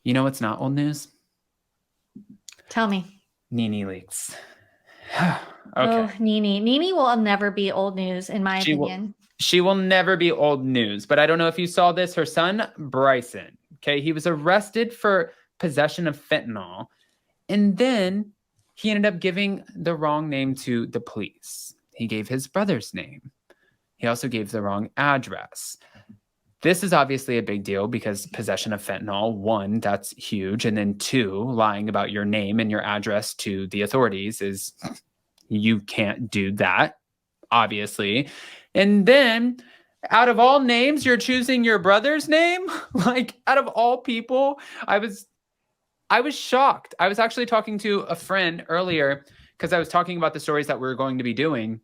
You know what's not old news? Tell me. Nene leaks. Okay. Oh, Nene. Nene will never be old news, in my opinion. She will never be old news, but I don't know if you saw this. Her son, Bryson, okay, he was arrested for possession of fentanyl, and then he ended up giving the wrong name to the police. He gave his brother's name. He also gave the wrong address. This is obviously a big deal because possession of fentanyl, one, that's huge. And then two, lying about your name and your address to the authorities is you can't do that, obviously. And then out of all names, you're choosing your brother's name? Like, out of all people, I was shocked. I was actually talking to a friend earlier because I was talking about the stories that we are going to be doing.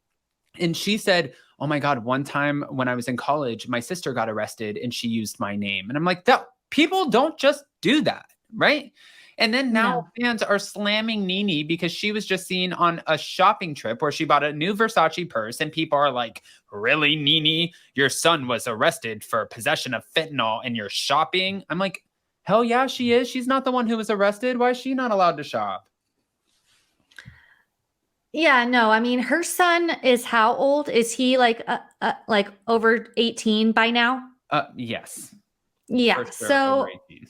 And she said, oh my God, one time when I was in college, my sister got arrested and she used my name. And I'm like, people don't just do that, right? And then now fans are slamming Nene because she was just seen on a shopping trip where she bought a new Versace purse. And people are like, really, Nene? Your son was arrested for possession of fentanyl and you're shopping? I'm like, hell yeah, she is. She's not the one who was arrested. Why is she not allowed to shop? Yeah, no, I mean, her son is how old? Is he like over 18 by now? Yes. Yeah. For sure, over So 18.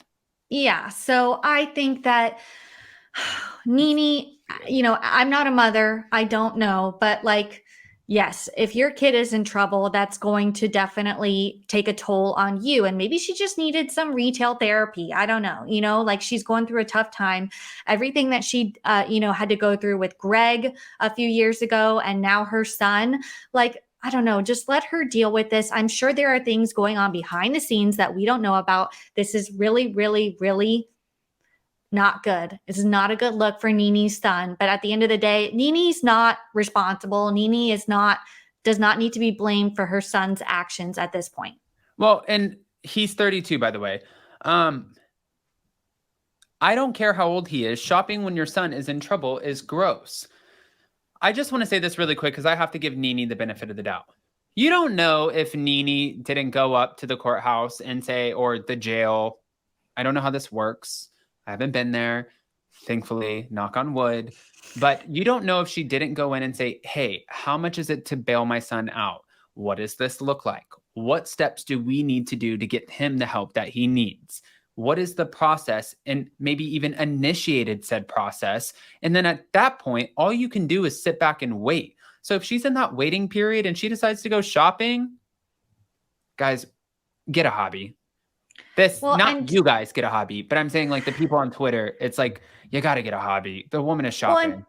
yeah, so I think that Nene, I'm not a mother. I don't know, but like, yes, if your kid is in trouble, that's going to definitely take a toll on you. And maybe she just needed some retail therapy. I don't know, like she's going through a tough time. Everything that she, had to go through with Greg a few years ago and now her son, like, I don't know, just let her deal with this. I'm sure there are things going on behind the scenes that we don't know about. This is really, really, really not good. It's not a good look for Nene's son. But at the end of the day, Nene's not responsible. Nene does not need to be blamed for her son's actions at this point. Well, and he's 32, by the way. I don't care how old he is. Shopping when your son is in trouble is gross. I just want to say this really quick because I have to give Nene the benefit of the doubt. You don't know if Nene didn't go up to the courthouse and say, or the jail. I don't know how this works. I haven't been there, thankfully, knock on wood. But you don't know if she didn't go in and say, hey, how much is it to bail my son out? What does this look like? What steps do we need to do to get him the help that he needs? What is the process? And maybe even initiated said process. And then at that point, all you can do is sit back and wait. So if she's in that waiting period and she decides to go shopping, guys, get a hobby. You guys get a hobby, but I'm saying like the people on Twitter, it's like, you got to get a hobby. The woman is shopping. Well,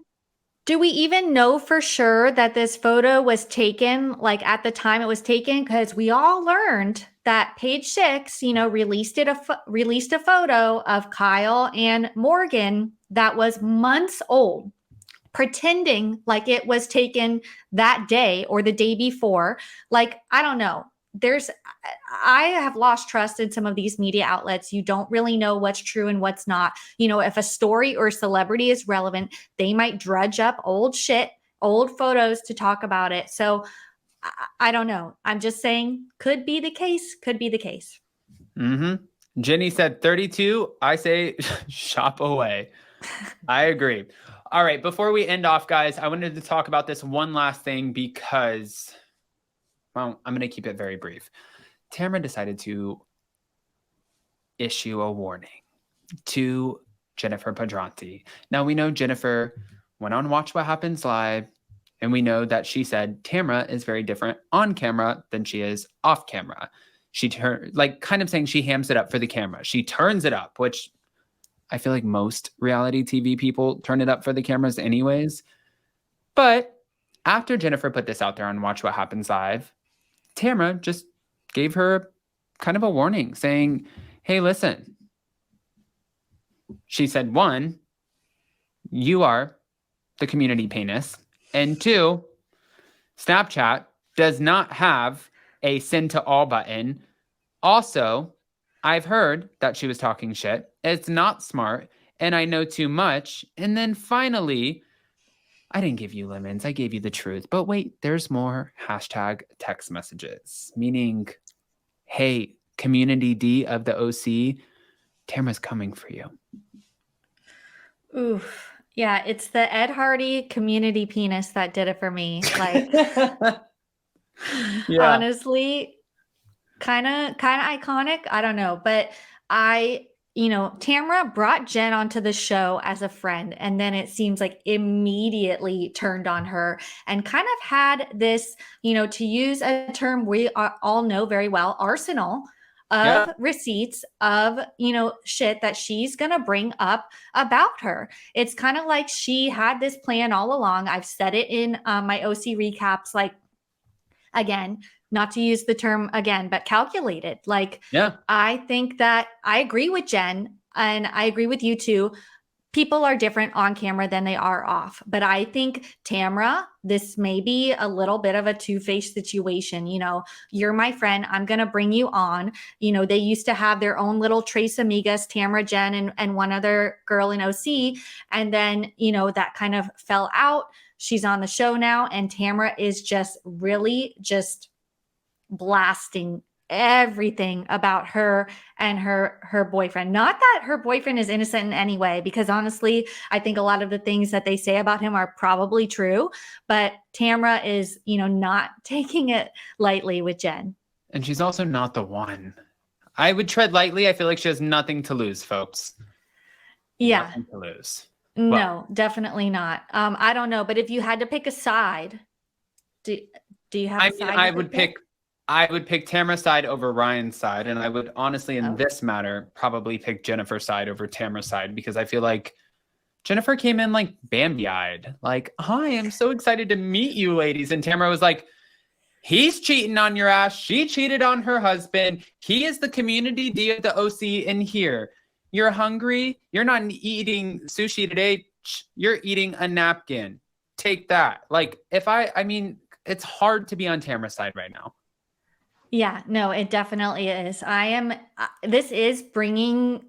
do we even know for sure that this photo was taken, like at the time it was taken? Because we all learned that Page Six, released a photo of Kyle and Morgan that was months old, pretending like it was taken that day or the day before. Like, I don't know. I have lost trust in some of these media outlets. You don't really know what's true and what's not. If a story or celebrity is relevant, they might dredge up old photos to talk about it. So I don't know. I'm just saying, could be the case. Mm-hmm. Jenny said 32. I say shop away. I agree. All right. Before we end off, guys, I wanted to talk about this one last thing because, well, I'm going to keep it very brief. Tamra decided to issue a warning to Jennifer Padranti. Now, we know Jennifer went on Watch What Happens Live, and we know that she said Tamra is very different on camera than she is off camera. She kind of saying she hams it up for the camera. She turns it up, which I feel like most reality TV people turn it up for the cameras anyways. But after Jennifer put this out there on Watch What Happens Live, Tamra just gave her kind of a warning saying, hey, listen. She said, one, you are the community penis. And two, Snapchat does not have a send to all button. Also, I've heard that she was talking shit. It's not smart. And I know too much. And then finally, I didn't give you lemons. I gave you the truth. But wait, there's more hashtag text messages. Meaning, hey, community D of the OC, Tamra's coming for you. Oof. Yeah, it's the Ed Hardy community penis that did it for me. Like, Yeah. honestly, kind of iconic. I don't know, but Tamra brought Jen onto the show as a friend, and then it seems like immediately turned on her and kind of had this, to use a term we all know very well, arsenal of receipts of, shit that she's going to bring up about her. It's kind of like she had this plan all along. I've said it in my OC recaps, like, again, not to use the term again, but calculated. Like, I think that I agree with Jen and I agree with you too. People are different on camera than they are off. But I think Tamra, this may be a little bit of a two-faced situation. You're my friend. I'm going to bring you on. They used to have their own little Tres Amigas, Tamra, Jen, and one other girl in OC. And then, that kind of fell out. She's on the show now. And Tamra is just really just blasting everything about her and her boyfriend. Not that her boyfriend is innocent in any way, because honestly, I think a lot of the things that they say about him are probably true, but Tamra is, not taking it lightly with Jen. And she's also not the one. I would tread lightly. I feel like she has nothing to lose, folks. Yeah. Nothing to lose. No, definitely not. I don't know, but if you had to pick a side, do you have a side? I would pick Tamra's side over Ryan's side, and I would honestly, in this matter, probably pick Jennifer's side over Tamra's side, because I feel like Jennifer came in like Bambi-eyed, like, "Hi, I'm so excited to meet you, ladies," and Tamra was like, "He's cheating on your ass. She cheated on her husband. He is the community D of the OC in here. You're hungry. You're not eating sushi today. You're eating a napkin. Take that." Like, it's hard to be on Tamra's side right now. Yeah, no, it definitely is. This is bringing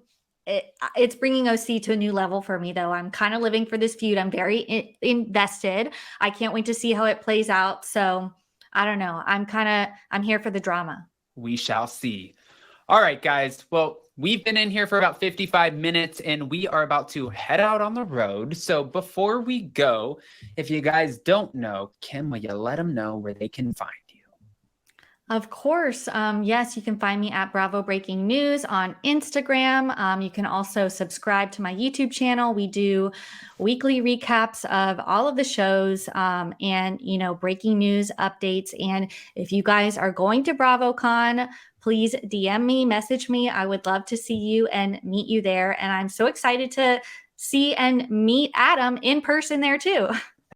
it's bringing OC to a new level for me, though. I'm kind of living for this feud. I'm very invested. I can't wait to see how it plays out. So I don't know. I'm here for the drama. We shall see. All right, guys. Well, we've been in here for about 55 minutes and we are about to head out on the road. So before we go, if you guys don't know, Kim, will you let them know where they can find you? Of course. Yes, you can find me at Bravo Breaking News on Instagram. You can also subscribe to my YouTube channel. We do weekly recaps of all of the shows and, breaking news updates. And if you guys are going to BravoCon, please DM me, message me. I would love to see you and meet you there. And I'm so excited to see and meet Adam in person there too.